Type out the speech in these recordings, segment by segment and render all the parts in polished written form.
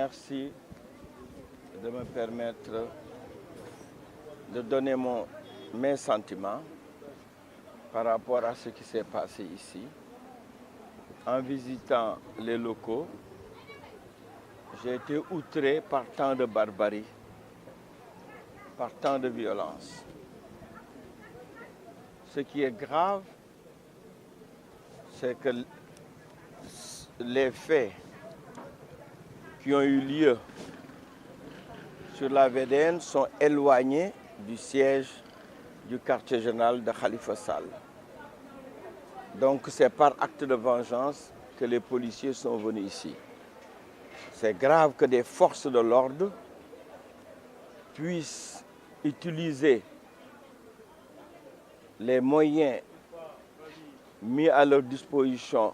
Merci de me permettre de donner mes sentiments par rapport à ce qui s'est passé ici. En visitant les locaux, j'ai été outré par tant de barbarie, par tant de violence. Ce qui est grave, c'est que les faits qui ont eu lieu sur la VDN sont éloignés du siège du quartier général de Khalifa Sall. Donc c'est par acte de vengeance que les policiers sont venus ici. C'est grave que des forces de l'ordre puissent utiliser les moyens mis à leur disposition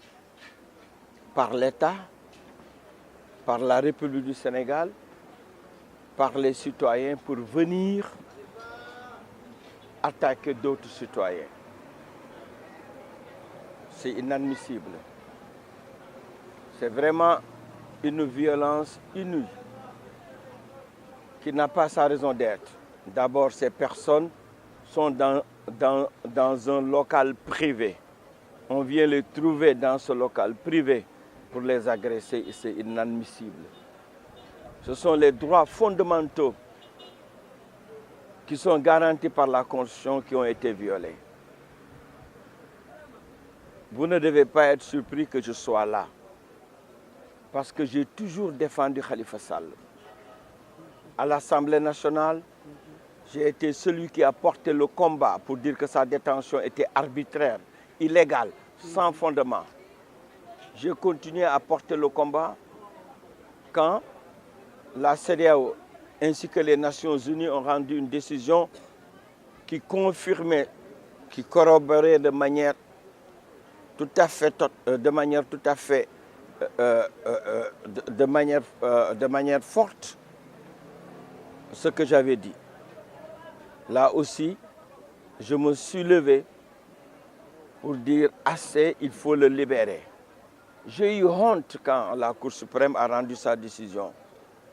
par l'État, par la République du Sénégal, par les citoyens pour venir attaquer d'autres citoyens. C'est inadmissible. C'est vraiment une violence inouïe qui n'a pas sa raison d'être. D'abord, ces personnes sont dans un local privé. On vient les trouver dans ce local privé pour les agresser et c'est inadmissible. Ce sont les droits fondamentaux qui sont garantis par la Constitution qui ont été violés. Vous ne devez pas être surpris que je sois là, parce que j'ai toujours défendu Khalifa Sall. À l'Assemblée nationale, j'ai été celui qui a porté le combat pour dire que sa détention était arbitraire, illégale, sans fondement. J'ai continué à porter le combat quand la CEDEAO ainsi que les Nations Unies ont rendu une décision qui confirmait, qui corroborait de manière tout à fait forte ce que j'avais dit. Là aussi, je me suis levé pour dire assez, il faut le libérer. J'ai eu honte quand la Cour suprême a rendu sa décision.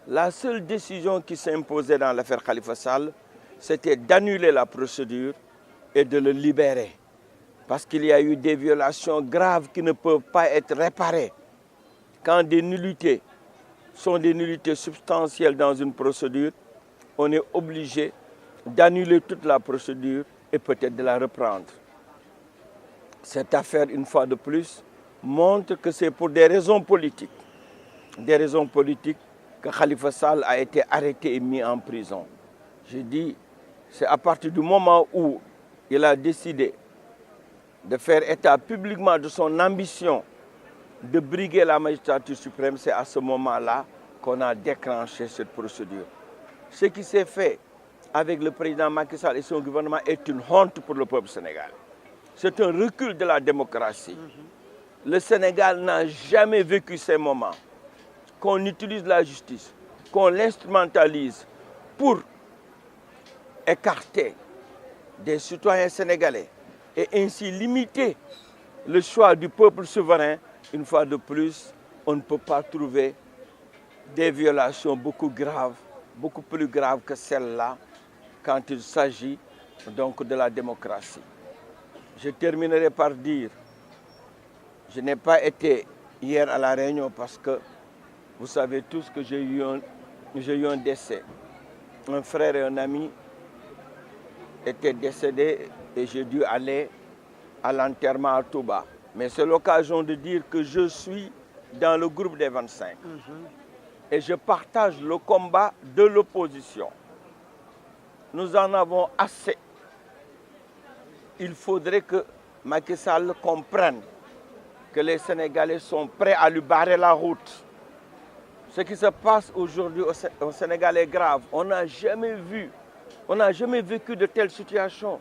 La seule décision qui s'imposait dans l'affaire Khalifa Sall, c'était d'annuler la procédure et de le libérer. Parce qu'il y a eu des violations graves qui ne peuvent pas être réparées. Quand des nullités sont des nullités substantielles dans une procédure, on est obligé d'annuler toute la procédure et peut-être de la reprendre. Cette affaire, une fois de plus, montre que c'est pour des raisons politiques que Khalifa Sall a été arrêté et mis en prison. Je dis, c'est à partir du moment où il a décidé de faire état publiquement de son ambition de briguer la magistrature suprême, c'est à ce moment-là qu'on a déclenché cette procédure. Ce qui s'est fait avec le président Macky Sall et son gouvernement est une honte pour le peuple sénégalais. C'est un recul de la démocratie. Le Sénégal n'a jamais vécu ces moments. Qu'on utilise la justice, qu'on l'instrumentalise pour écarter des citoyens sénégalais et ainsi limiter le choix du peuple souverain, une fois de plus, on ne peut pas trouver des violations beaucoup plus graves que celle-là quand il s'agit donc de la démocratie. Je terminerai par dire, je n'ai pas été hier à la Réunion parce que vous savez tous que j'ai eu un décès. Un frère et un ami étaient décédés et j'ai dû aller à l'enterrement à Touba. Mais c'est l'occasion de dire que je suis dans le groupe des 25. Et je partage le combat de l'opposition. Nous en avons assez. Il faudrait que Macky Sall comprenne que les Sénégalais sont prêts à lui barrer la route. Ce qui se passe aujourd'hui au Sénégal est grave. On n'a jamais vécu de telles situations.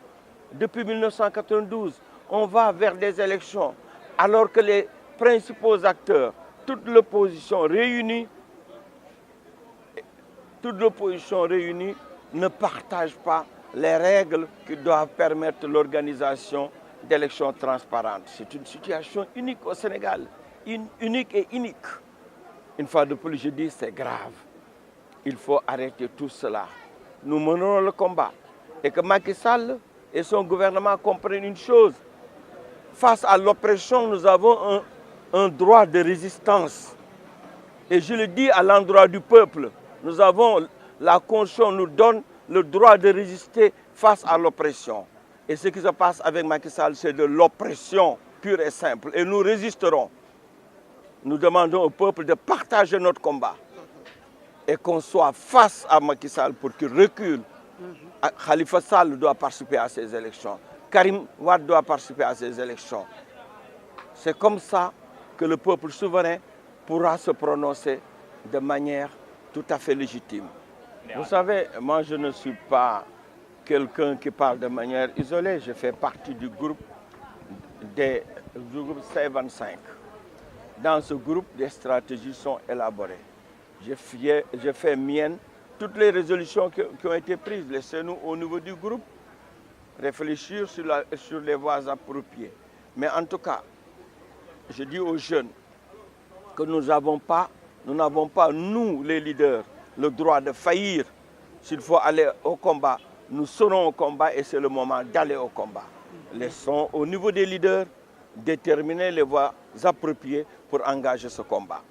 Depuis 1992, on va vers des élections, alors que les principaux acteurs, toute l'opposition réunie, ne partagent pas les règles qui doivent permettre l'organisation d'élections transparentes. C'est une situation unique au Sénégal, unique et inique. Une fois de plus, je dis c'est grave. Il faut arrêter tout cela. Nous menons le combat. Et que Macky Sall et son gouvernement comprennent une chose. Face à l'oppression, nous avons un droit de résistance. Et je le dis à l'endroit du peuple. Nous avons, la Constitution nous donne le droit de résister face à l'oppression. Et ce qui se passe avec Macky Sall, c'est de l'oppression pure et simple. Et nous résisterons. Nous demandons au peuple de partager notre combat. Et qu'on soit face à Macky Sall pour qu'il recule. Khalifa Sall doit participer à ces élections. Karim Wade doit participer à ces élections. C'est comme ça que le peuple souverain pourra se prononcer de manière tout à fait légitime. Vous savez, moi je ne suis pas quelqu'un qui parle de manière isolée. Je fais partie du groupe C25. Dans ce groupe, des stratégies sont élaborées. Je fais mienne toutes les résolutions qui ont été prises. Laissez-nous au niveau du groupe réfléchir sur les voies appropriées. Mais en tout cas, je dis aux jeunes que nous n'avons pas, nous les leaders, le droit de faillir. S'il faut aller au combat, nous serons au combat et c'est le moment d'aller au combat. Laissons au niveau des leaders déterminer les voies appropriées pour engager ce combat.